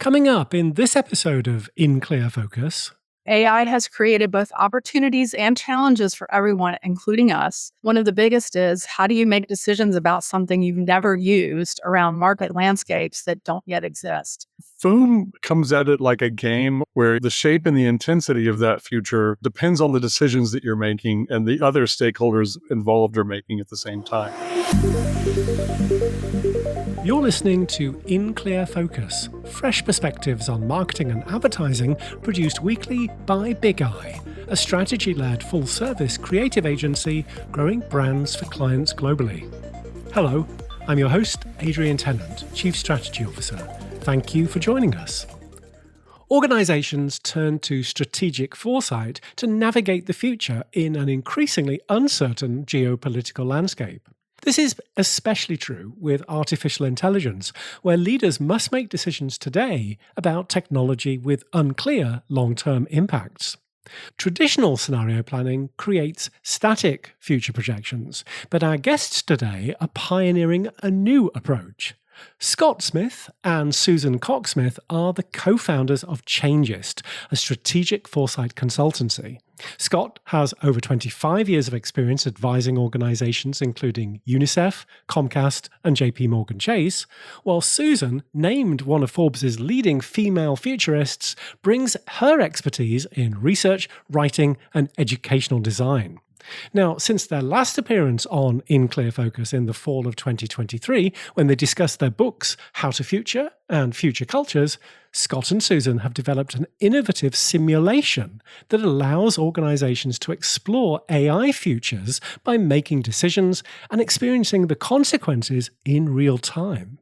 Coming up in this episode of In Clear Focus. AI has created both opportunities and challenges for everyone, including us. One of the biggest is, how do you make decisions about something you've never used around market landscapes that don't yet exist? Foom comes at it like a game where the shape and the intensity of that future depends on the decisions that you're making and the other stakeholders involved are making at the same time. You're listening to In Clear Focus, fresh perspectives on marketing and advertising produced weekly by Big Eye, a strategy-led full-service creative agency growing brands for clients globally. Hello, I'm your host, Adrian Tennant, Chief Strategy Officer. Thank you for joining us. Organizations turn to strategic foresight to navigate the future in an increasingly uncertain geopolitical landscape. This is especially true with artificial intelligence, where leaders must make decisions today about technology with unclear long-term impacts. Traditional scenario planning creates static future projections, but our guests today are pioneering a new approach. Scott Smith and Susan Cox-Smith are the co-founders of Changist, a strategic foresight consultancy. Scott has over 25 years of experience advising organizations including UNICEF, Comcast, and JP Morgan Chase, while Susan, named one of Forbes' leading female futurists, brings her expertise in research, writing, and educational design. Now, since their last appearance on In Clear Focus in the fall of 2023, when they discussed their books How to Future and Future Cultures, Scott and Susan have developed an innovative simulation that allows organizations to explore AI futures by making decisions and experiencing the consequences in real time.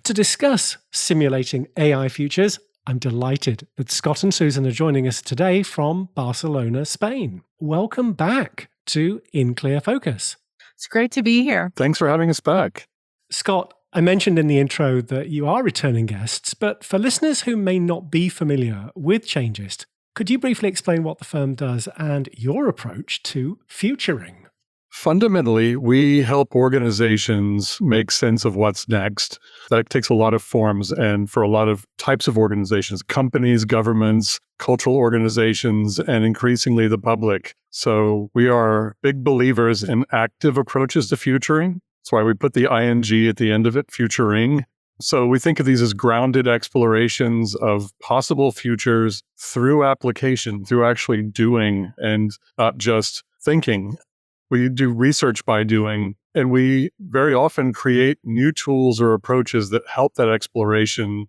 To discuss simulating AI futures, I'm delighted that Scott and Susan are joining us today from Barcelona, Spain. Welcome back to In Clear Focus. It's great to be here. Thanks for having us back. Scott, I mentioned in the intro that you are returning guests, but for listeners who may not be familiar with Changist, could you briefly explain what the firm does and your approach to futuring? Fundamentally, we help organizations make sense of what's next. That takes a lot of forms, and for a lot of types of organizations, companies, governments, cultural organizations, and increasingly the public. So we are big believers in active approaches to futuring. That's why we put the ing at the end of it, futuring. So we think of these as grounded explorations of possible futures through application, through actually doing and not just thinking. We do research by doing, and we very often create new tools or approaches that help that exploration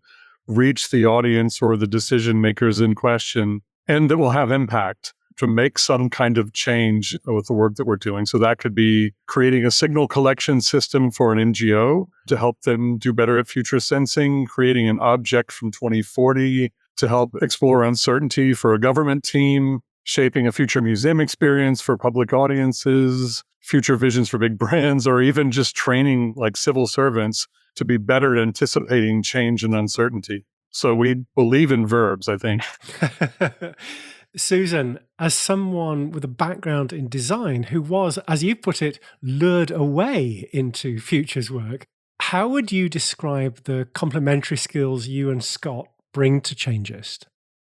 reach the audience or the decision makers in question, and that will have impact to make some kind of change with the work that we're doing. So that could be creating a signal collection system for an NGO to help them do better at future sensing, creating an object from 2040 to help explore uncertainty for a government team, shaping a future museum experience for public audiences, future visions for big brands, or even just training like civil servants to be better at anticipating change and uncertainty. So we believe in verbs, I think. Susan, as someone with a background in design who was, as you put it, lured away into futures work, how would you describe the complementary skills you and Scott bring to Changist?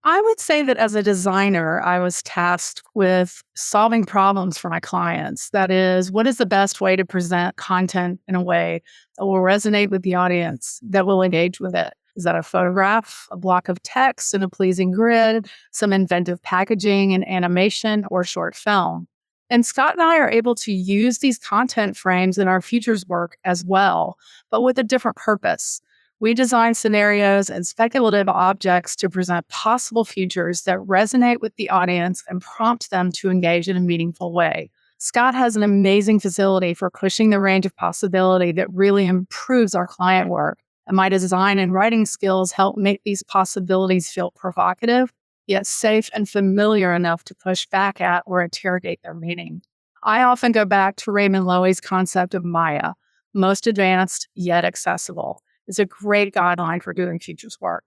I would say that as a designer, I was tasked with solving problems for my clients. That is, what is the best way to present content in a way that will resonate with the audience, that will engage with it? Is that a photograph, a block of text in a pleasing grid, some inventive packaging and animation, or short film? And Scott and I are able to use these content frames in our futures work as well, but with a different purpose. We design scenarios and speculative objects to present possible futures that resonate with the audience and prompt them to engage in a meaningful way. Scott has an amazing facility for pushing the range of possibility that really improves our client work. And my design and writing skills help make these possibilities feel provocative, yet safe and familiar enough to push back at or interrogate their meaning. I often go back to Raymond Loewy's concept of Maya, most advanced yet accessible. Is a great guideline for doing futures work.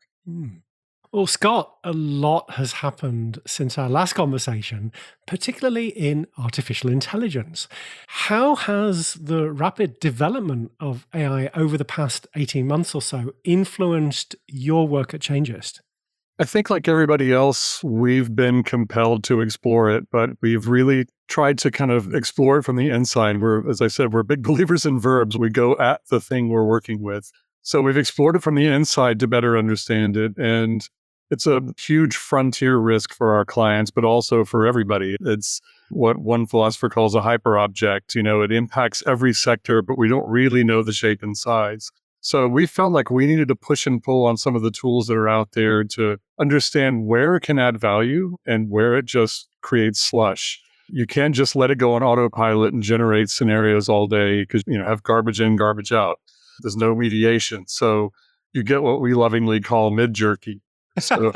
Well, Scott, a lot has happened since our last conversation, particularly in artificial intelligence. How has the rapid development of AI over the past 18 months or so influenced your work at Changeist? I think, like everybody else, we've been compelled to explore it, but we've really tried to kind of explore it from the inside. As I said, we're big believers in verbs. We go at the thing we're working with. So we've explored it from the inside to better understand it. And it's a huge frontier risk for our clients, but also for everybody. It's what one philosopher calls a hyperobject. It impacts every sector, but we don't really know the shape and size. So we felt like we needed to push and pull on some of the tools that are out there to understand where it can add value and where it just creates slush. You can't just let it go on autopilot and generate scenarios all day because, have garbage in, garbage out. There's no mediation. So you get what we lovingly call mid-jerky. So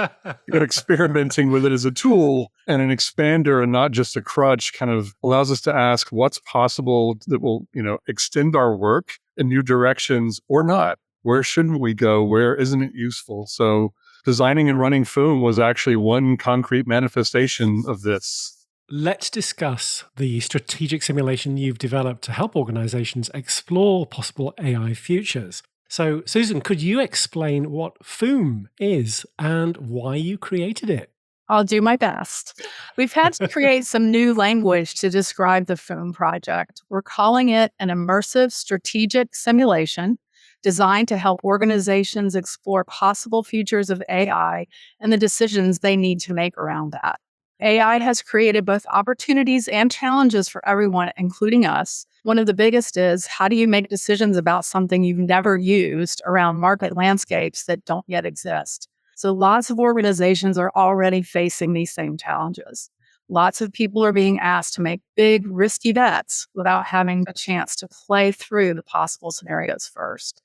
you're experimenting with it as a tool and an expander and not just a crutch kind of allows us to ask what's possible that will, extend our work in new directions or not. Where shouldn't we go? Where isn't it useful? So designing and running Foom was actually one concrete manifestation of this. Let's discuss the strategic simulation you've developed to help organizations explore possible AI futures. So, Susan, could you explain what Foom is and why you created it? I'll do my best. We've had to create some new language to describe the Foom project. We're calling it an immersive strategic simulation designed to help organizations explore possible futures of AI and the decisions they need to make around that. AI has created both opportunities and challenges for everyone, including us. One of the biggest is, how do you make decisions about something you've never used around market landscapes that don't yet exist? So lots of organizations are already facing these same challenges. Lots of people are being asked to make big, risky bets without having a chance to play through the possible scenarios first.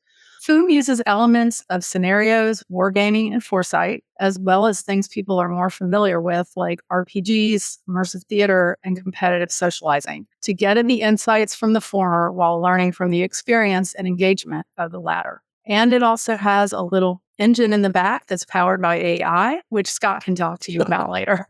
Foom uses elements of scenarios, wargaming, and foresight, as well as things people are more familiar with, like RPGs, immersive theater, and competitive socializing, to get at the insights from the former while learning from the experience and engagement of the latter. And it also has a little engine in the back that's powered by AI, which Scott can talk to you about later.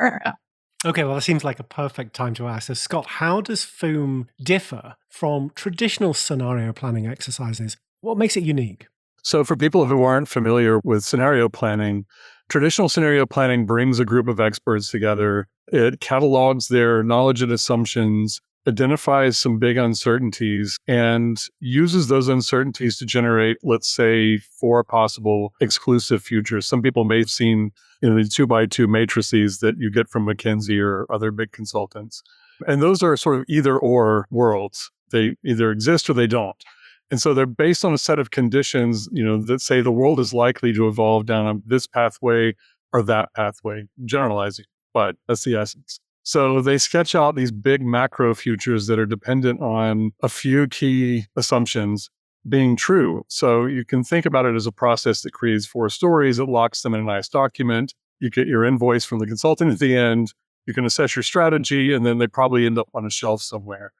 Okay, well, that seems like a perfect time to ask. So, Scott, how does Foom differ from traditional scenario planning exercises? What makes it unique? So for people who aren't familiar with scenario planning, traditional scenario planning brings a group of experts together. It catalogs their knowledge and assumptions, identifies some big uncertainties, and uses those uncertainties to generate, let's say, 4 possible exclusive futures. Some people may have seen the 2x2 matrices that you get from McKinsey or other big consultants. And those are sort of either or worlds. They either exist or they don't. And so they're based on a set of conditions, that say the world is likely to evolve down this pathway or that pathway, generalizing, but that's the essence. So they sketch out these big macro futures that are dependent on a few key assumptions being true. So you can think about it as a process that creates 4 stories. It locks them in a nice document. You get your invoice from the consultant at the end. You can assess your strategy, and then they probably end up on a shelf somewhere.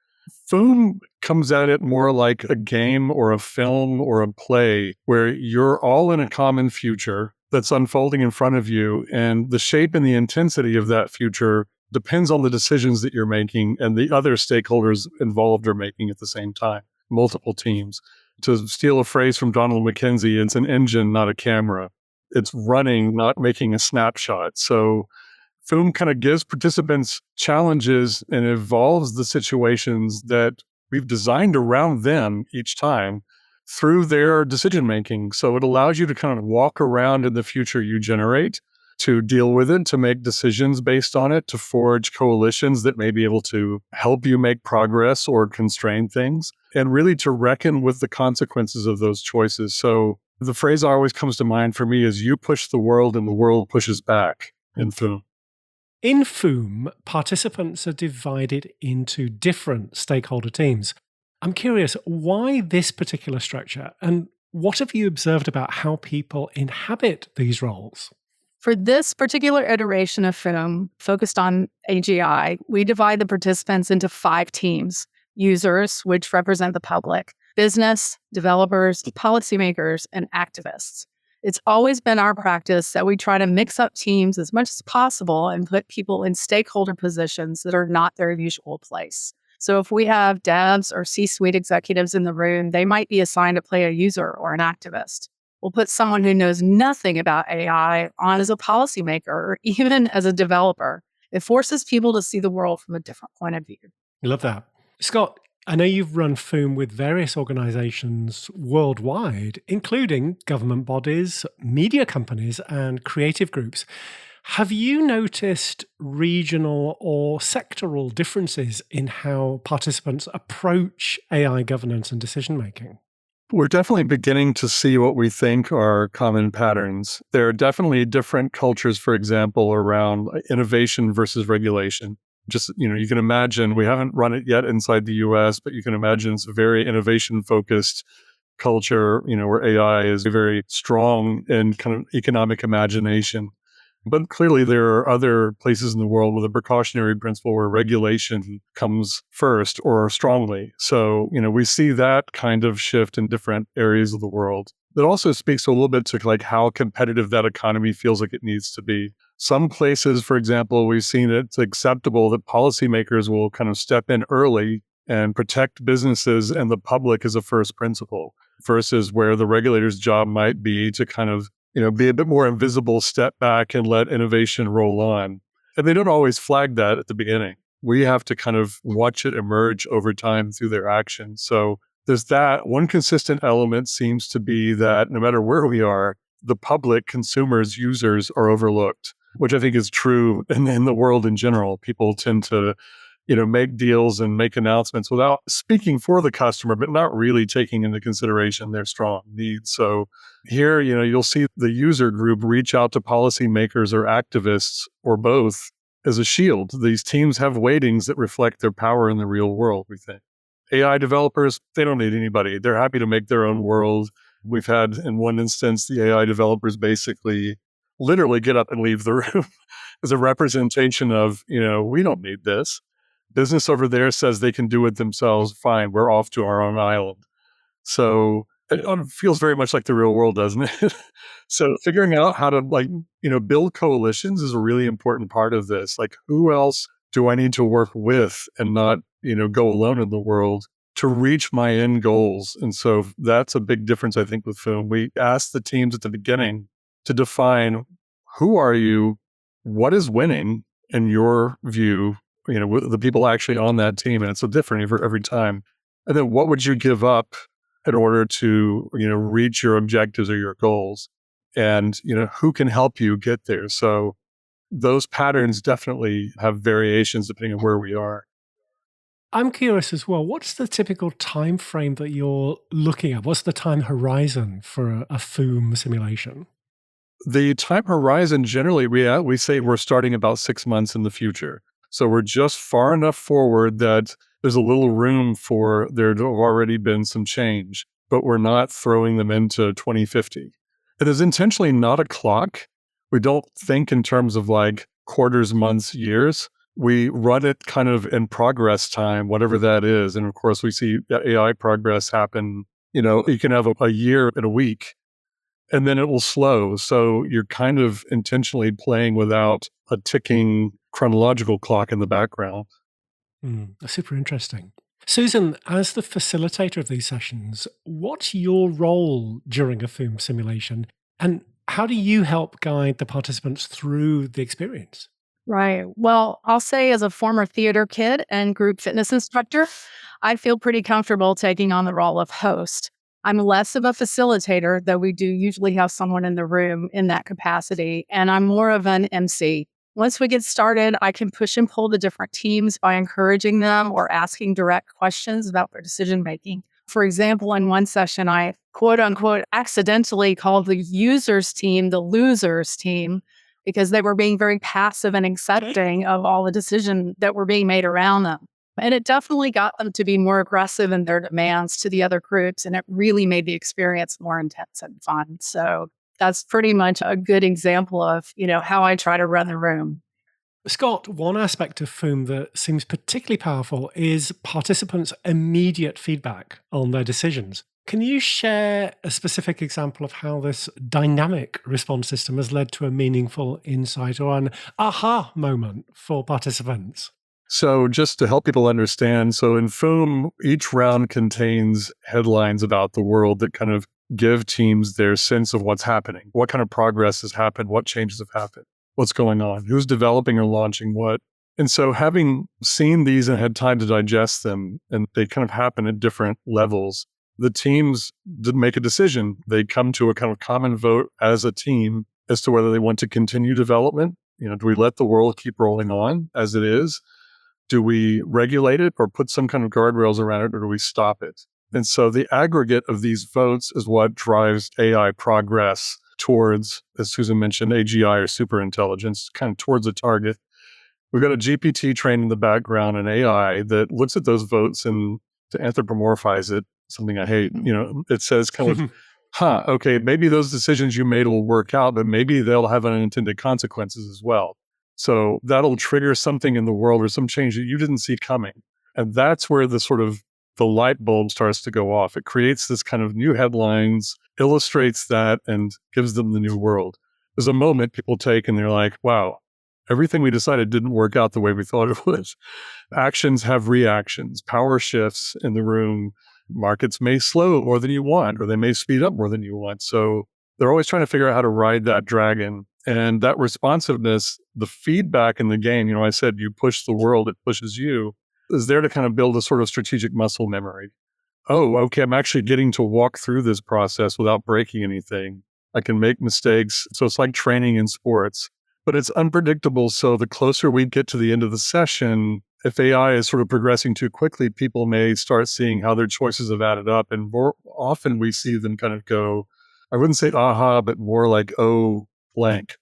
Foom comes at it more like a game or a film or a play where you're all in a common future that's unfolding in front of you, and the shape and the intensity of that future depends on the decisions that you're making and the other stakeholders involved are making at the same time, multiple teams. To steal a phrase from Donald McKenzie, it's an engine, not a camera. It's running, not making a snapshot. So Foom kind of gives participants challenges and evolves the situations that we've designed around them each time through their decision making. So it allows you to kind of walk around in the future you generate, to deal with it, to make decisions based on it, to forge coalitions that may be able to help you make progress or constrain things, and really to reckon with the consequences of those choices. So the phrase that always comes to mind for me is, you push the world and the world pushes back in Foom. In Foom, participants are divided into different stakeholder teams. I'm curious, why this particular structure, and what have you observed about how people inhabit these roles? For this particular iteration of Foom, focused on AGI, we divide the participants into 5 teams: users, which represent the public, business, developers, policymakers, and activists. It's always been our practice that we try to mix up teams as much as possible and put people in stakeholder positions that are not their usual place. So if we have devs or C-suite executives in the room, they might be assigned to play a user or an activist. We'll put someone who knows nothing about AI on as a policymaker or even as a developer. It forces people to see the world from a different point of view. I love that. Scott, I know you've run Foom with various organizations worldwide, including government bodies, media companies, and creative groups. Have you noticed regional or sectoral differences in how participants approach AI governance and decision making? We're definitely beginning to see what we think are common patterns. There are definitely different cultures, for example, around innovation versus regulation. Just, you can imagine, we haven't run it yet inside the US, but you can imagine it's a very innovation-focused culture, where AI is very strong in kind of economic imagination. But clearly there are other places in the world with a precautionary principle where regulation comes first or strongly. So, we see that kind of shift in different areas of the world. That also speaks a little bit to like how competitive that economy feels like it needs to be. Some places, for example, we've seen it's acceptable that policymakers will kind of step in early and protect businesses and the public as a first principle, versus where the regulator's job might be to kind of be a bit more invisible, step back and let innovation roll on. And they don't always flag that at the beginning. We have to kind of watch it emerge over time through their actions. So there's that. One consistent element seems to be that no matter where we are, the public, consumers, users are overlooked, which I think is true in the world in general. People tend to make deals and make announcements without speaking for the customer, but not really taking into consideration their strong needs. So here, you'll see the user group reach out to policymakers or activists or both as a shield. These teams have weightings that reflect their power in the real world, we think. AI developers, they don't need anybody. They're happy to make their own world. We've had, in one instance, the AI developers basically literally get up and leave the room as a representation of, we don't need this. Business over there says they can do it themselves. Fine, we're off to our own island. So it feels very much like the real world, doesn't it? So figuring out how to build coalitions is a really important part of this. Like, who else do I need to work with and not, go alone in the world to reach my end goals? And so that's a big difference, I think, with Foom. We asked the teams at the beginning to define, who are you? What is winning in your view? The people actually on that team, and it's so different every time. And then what would you give up in order to, reach your objectives or your goals? And, who can help you get there? So those patterns definitely have variations depending on where we are. I'm curious as well, what's the typical time frame that you're looking at? What's the time horizon for a Foom simulation? The time horizon, generally, we say we're starting about 6 months in the future. So we're just far enough forward that there's a little room for there to have already been some change, but we're not throwing them into 2050. It is intentionally not a clock. We don't think in terms of like quarters, months, years. We run it kind of in progress time, whatever that is. And of course, we see AI progress happen. You can have a year in a week, and then it will slow. So you're kind of intentionally playing without a ticking chronological clock in the background. That's super interesting. Susan, as the facilitator of these sessions, what's your role during a Foom simulation? And how do you help guide the participants through the experience? Right. Well, I'll say as a former theater kid and group fitness instructor, I feel pretty comfortable taking on the role of host. I'm less of a facilitator, though we do usually have someone in the room in that capacity, and I'm more of an MC. Once we get started, I can push and pull the different teams by encouraging them or asking direct questions about their decision making. For example, in one session, I quote unquote accidentally called the users team the losers team because they were being very passive and accepting of all the decisions that were being made around them. And it definitely got them to be more aggressive in their demands to the other groups. And it really made the experience more intense and fun. So that's pretty much a good example of, how I try to run the room. Scott, one aspect of Foom that seems particularly powerful is participants' immediate feedback on their decisions. Can you share a specific example of how this dynamic response system has led to a meaningful insight or an aha moment for participants? So just to help people understand, so in Foom, each round contains headlines about the world that kind of give teams their sense of what's happening, what kind of progress has happened, what changes have happened, what's going on, who's developing or launching what. And so having seen these and had time to digest them, and they kind of happen at different levels, the teams did make a decision. They come to a kind of common vote as a team as to whether they want to continue development. Do we let the world keep rolling on as it is? Do we regulate it or put some kind of guardrails around it, or do we stop it? And so the aggregate of these votes is what drives AI progress towards, as Susan mentioned, AGI or superintelligence, kind of towards a target. We've got a GPT trained in the background, an AI that looks at those votes and to anthropomorphize it, something I hate, it says kind of, okay, maybe those decisions you made will work out, but maybe they'll have unintended consequences as well. So that'll trigger something in the world or some change that you didn't see coming. And that's where the light bulb starts to go off. It creates this kind of new headlines, illustrates that, and gives them the new world. There's a moment people take and they're like, wow, everything we decided didn't work out the way we thought it would. Actions have reactions, power shifts in the room. Markets may slow more than you want, or they may speed up more than you want. So they're always trying to figure out how to ride that dragon. And that responsiveness, the feedback in the game, I said, you push the world, it pushes you, is there to kind of build a sort of strategic muscle memory. Oh, okay, I'm actually getting to walk through this process without breaking anything. I can make mistakes. So it's like training in sports, but it's unpredictable. So the closer we get to the end of the session, if AI is sort of progressing too quickly, people may start seeing how their choices have added up. And more often we see them kind of go, I wouldn't say aha, but more like, oh, blank.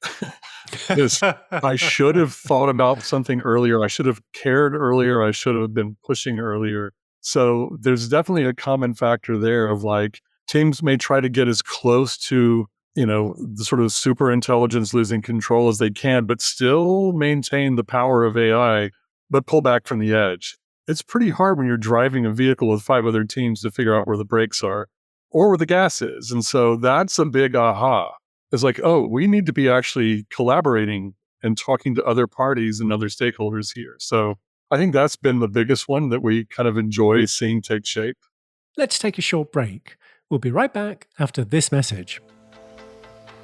I should have thought about something earlier. I should have cared earlier. I should have been pushing earlier. So there's definitely a common factor there of like teams may try to get as close to, the sort of super intelligence losing control as they can, but still maintain the power of AI, but pull back from the edge. It's pretty hard when you're driving a vehicle with 5 other teams to figure out where the brakes are or where the gas is. And so that's a big aha. It's like, oh, we need to be actually collaborating and talking to other parties and other stakeholders here. So I think that's been the biggest one that we kind of enjoy seeing take shape. Let's take a short break. We'll be right back after this message.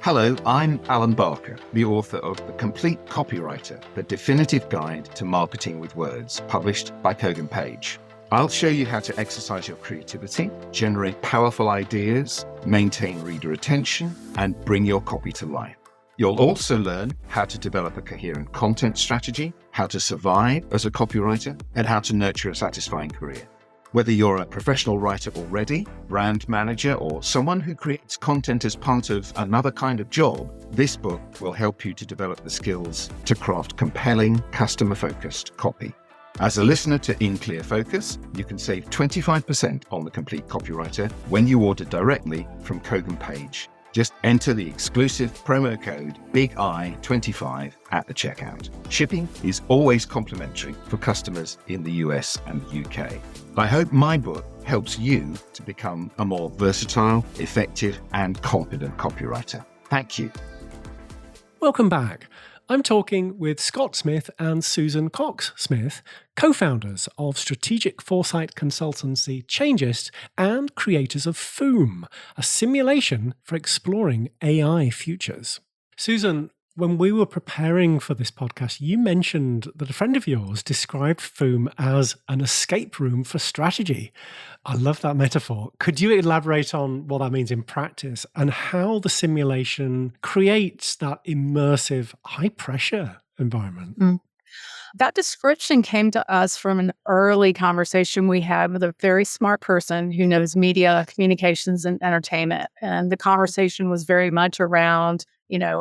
Hello, I'm Alan Barker, the author of The Complete Copywriter, the definitive guide to marketing with words, published by Kogan Page. I'll show you how to exercise your creativity, generate powerful ideas, maintain reader attention, and bring your copy to life. You'll also learn how to develop a coherent content strategy, how to survive as a copywriter, and how to nurture a satisfying career. Whether you're a professional writer already, brand manager, or someone who creates content as part of another kind of job, this book will help you to develop the skills to craft compelling, customer-focused copy. As a listener to In Clear Focus, you can save 25% on The Complete Copywriter when you order directly from Kogan Page. Just enter the exclusive promo code BIG-I25 at the checkout. Shipping is always complimentary for customers in the US and the UK. I hope my book helps you to become a more versatile, effective, and confident copywriter. Thank you. Welcome back. I'm talking with Scott Smith and Susan Cox-Smith, co-founders of strategic foresight consultancy Changeist and creators of Foom, a simulation for exploring AI futures. Susan, when we were preparing for this podcast, you mentioned that a friend of yours described Foom as an escape room for strategy. I love that metaphor. Could you elaborate on what that means in practice and how the simulation creates that immersive, high-pressure environment? That description came to us from an early conversation we had with a very smart person who knows media, communications, and entertainment. And the conversation was very much around,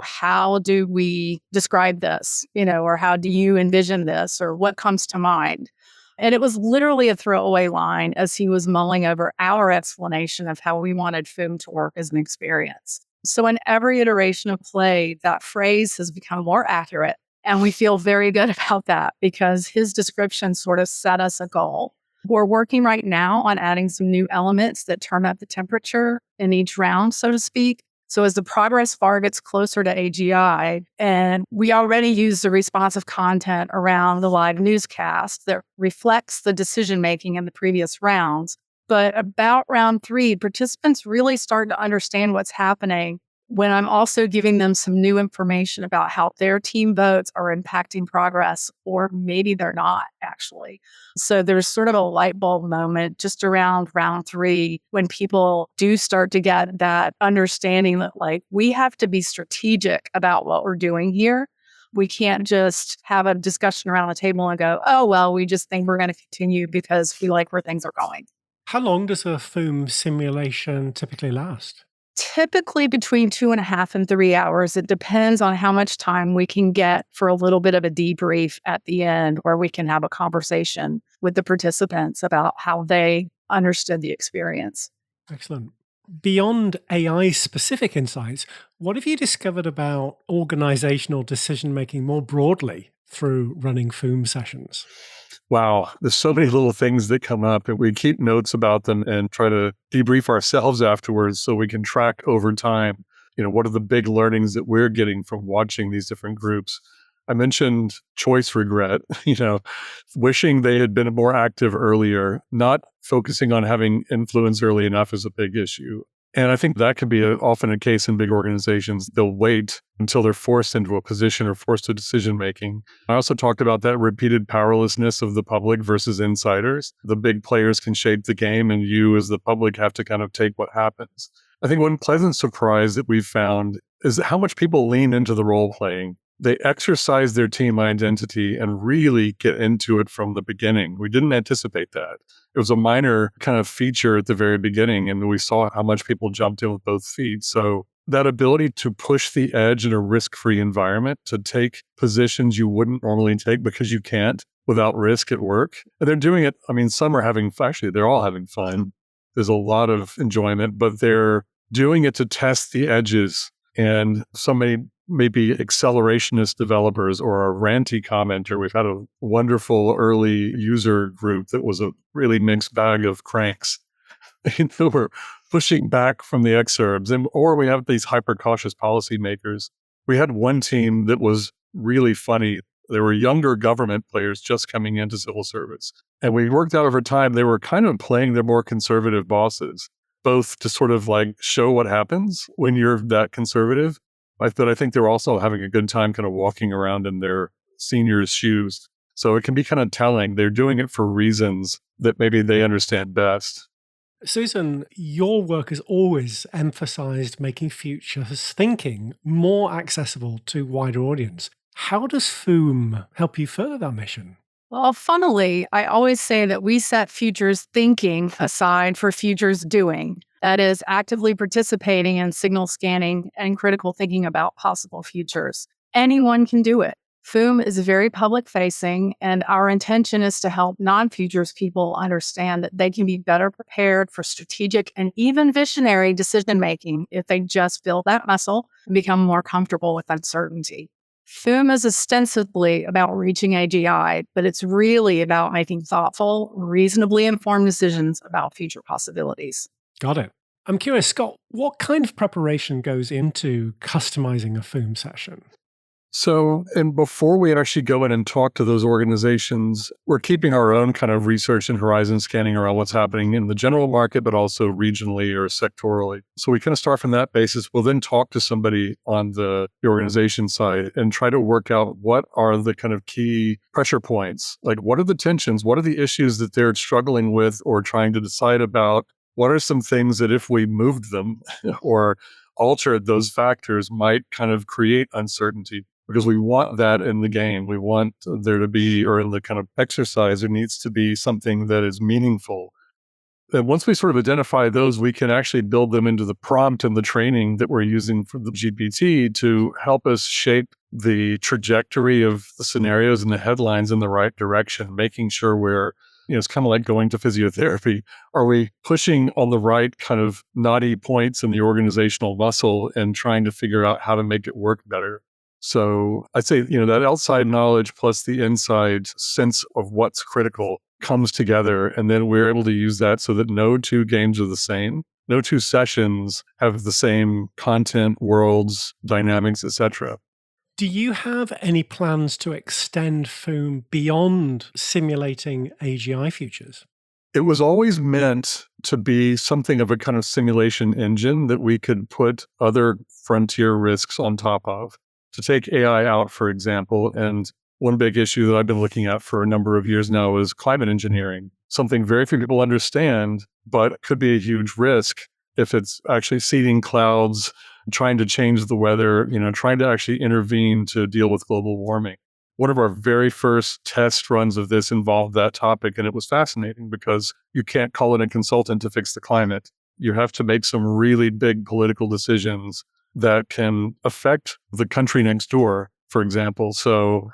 how do we describe this, or how do you envision this, or what comes to mind? And it was literally a throwaway line as he was mulling over our explanation of how we wanted Foom to work as an experience. So in every iteration of play, that phrase has become more accurate. And we feel very good about that because his description sort of set us a goal. We're working right now on adding some new elements that turn up the temperature in each round, so to speak. So as the progress bar gets closer to AGI, and we already use the responsive content around the live newscast that reflects the decision-making in the previous rounds. But about round 3, participants really start to understand what's happening when I'm also giving them some new information about how their team votes are impacting progress, or maybe they're not actually. So there's sort of a light bulb moment just around round 3 when people do start to get that understanding that we have to be strategic about what we're doing here. We can't just have a discussion around the table and go, oh, well, we just think we're going to continue because we like where things are going. How long does a Foom simulation typically last? Typically between 2.5 and 3 hours. It depends on how much time we can get for a little bit of a debrief at the end where we can have a conversation with the participants about how they understood the experience. Excellent. Beyond AI-specific insights, what have you discovered about organizational decision-making more broadly through running Foom sessions? Wow, there's so many little things that come up, and we keep notes about them and try to debrief ourselves afterwards so we can track over time, what are the big learnings that we're getting from watching these different groups. I mentioned choice regret, wishing they had been more active earlier, not focusing on having influence early enough is a big issue. And I think that can be often a case in big organizations. They'll wait until they're forced into a position or forced to decision-making. I also talked about that repeated powerlessness of the public versus insiders. The big players can shape the game, and you as the public have to kind of take what happens. I think one pleasant surprise that we've found is how much people lean into the role-playing. They exercise their team identity and really get into it from the beginning. We didn't anticipate that. It was a minor kind of feature at the very beginning, and we saw how much people jumped in with both feet. So that ability to push the edge in a risk-free environment, to take positions you wouldn't normally take because you can't without risk at work. And they're doing it. Some are they're all having fun. There's a lot of enjoyment, but they're doing it to test the edges. And so many maybe accelerationist developers or a ranty commenter. We've had a wonderful early user group that was a really mixed bag of cranks. We're pushing back from the exurbs, or we have these hyper-cautious policymakers. We had one team that was really funny. They were younger government players just coming into civil service. And we worked out over time, they were kind of playing their more conservative bosses, both to sort of show what happens when you're that conservative. But I think they're also having a good time kind of walking around in their seniors' shoes. So it can be kind of telling. They're doing it for reasons that maybe they understand best. Susan, your work has always emphasized making futures thinking more accessible to wider audience. How does Foom help you further that mission? Well, funnily, I always say that we set futures thinking aside for futures doing. That is, actively participating in signal scanning and critical thinking about possible futures. Anyone can do it. Foom is very public facing, and our intention is to help non-futures people understand that they can be better prepared for strategic and even visionary decision making if they just build that muscle and become more comfortable with uncertainty. Foom is ostensibly about reaching AGI, but it's really about making thoughtful, reasonably informed decisions about future possibilities. Got it. I'm curious, Scott, what kind of preparation goes into customizing a Foom session? So, and before we actually go in and talk to those organizations, we're keeping our own kind of research and horizon scanning around what's happening in the general market, but also regionally or sectorally. So we kind of start from that basis. We'll then talk to somebody on the organization side and try to work out what are the kind of key pressure points. What are the tensions? What are the issues that they're struggling with or trying to decide about? What are some things that if we moved them or altered those factors might kind of create uncertainty? Because we want that in the game. We want there to be, or in the kind of exercise, there needs to be something that is meaningful. And once we sort of identify those, we can actually build them into the prompt and the training that we're using for the GPT to help us shape the trajectory of the scenarios and the headlines in the right direction, making sure we're, it's kind of like going to physiotherapy. Are we pushing on the right kind of knotty points in the organizational muscle and trying to figure out how to make it work better? So I'd say, that outside knowledge plus the inside sense of what's critical comes together. And then we're able to use that so that no two games are the same. No two sessions have the same content, worlds, dynamics, etc. Do you have any plans to extend Foom beyond simulating AGI futures? It was always meant to be something of a kind of simulation engine that we could put other frontier risks on top of. To take AI out, for example, and one big issue that I've been looking at for a number of years now is climate engineering, something very few people understand, but could be a huge risk if it's actually seeding clouds, trying to change the weather, trying to actually intervene to deal with global warming. One of our very first test runs of this involved that topic, and it was fascinating because you can't call in a consultant to fix the climate. You have to make some really big political decisions that can affect the country next door, for example. So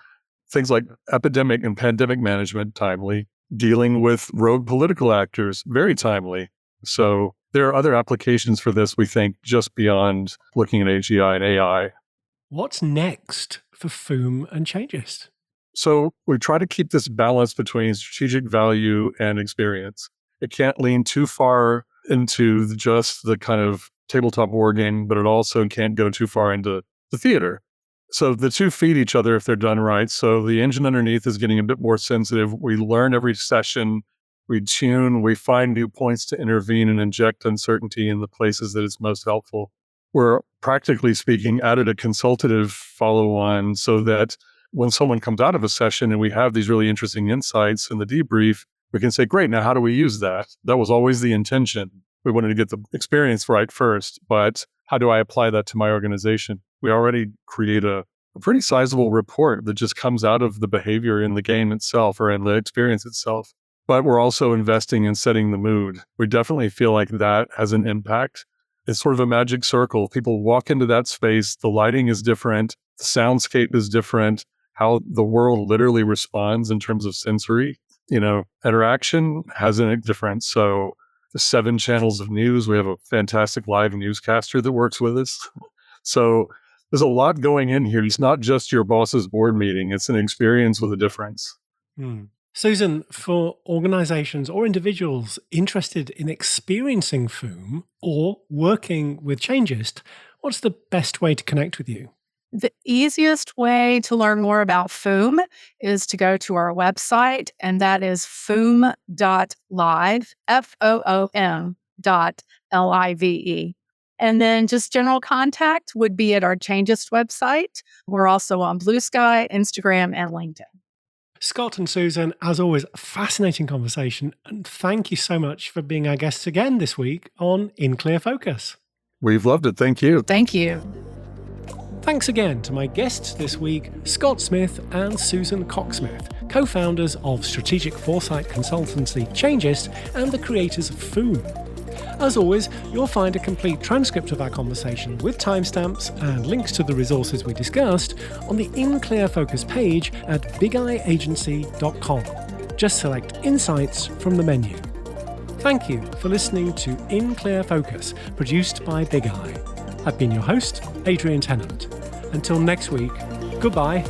things like epidemic and pandemic management, timely. Dealing with rogue political actors, very timely. So there are other applications for this, we think, just beyond looking at AGI and AI. What's next for Foom and Changist? So we try to keep this balance between strategic value and experience. It can't lean too far into just the kind of tabletop war game, but it also can't go too far into the theater. So the two feed each other if they're done right. So the engine underneath is getting a bit more sensitive. We learn every session, we tune, we find new points to intervene and inject uncertainty in the places that it's most helpful. We're practically speaking added a consultative follow-on so that when someone comes out of a session and we have these really interesting insights in the debrief, we can say, great, now how do we use that? That was always the intention. We wanted to get the experience right first, but how do I apply that to my organization? We already create a pretty sizable report that just comes out of the behavior in the game itself or in the experience itself. But we're also investing in setting the mood. We definitely feel like that has an impact. It's sort of a magic circle. People walk into that space, the lighting is different, the soundscape is different, how the world literally responds in terms of sensory, interaction has a difference. So the 7 channels of news, we have a fantastic live newscaster that works with us. So there's a lot going in here. It's not just your boss's board meeting. It's an experience with a difference. Susan, for organizations or individuals interested in experiencing Foom or working with Changist, what's the best way to connect with you? The easiest way to learn more about Foom is to go to our website, and that is foom.live, FOOM.LIVE. And then just general contact would be at our Changist website. We're also on Blue Sky, Instagram, and LinkedIn. Scott and Susan, as always, fascinating conversation. And thank you so much for being our guests again this week on In Clear Focus. We've loved it. Thank you. Thank you. Thanks again to my guests this week, Scott Smith and Susan Cox-Smith, co-founders of strategic foresight consultancy Changist and the creators of Foom. As always, you'll find a complete transcript of our conversation with timestamps and links to the resources we discussed on the In Clear Focus page at bigeyeagency.com. Just select Insights from the menu. Thank you for listening to In Clear Focus, produced by Big Eye. I've been your host, Adrian Tennant. Until next week, goodbye.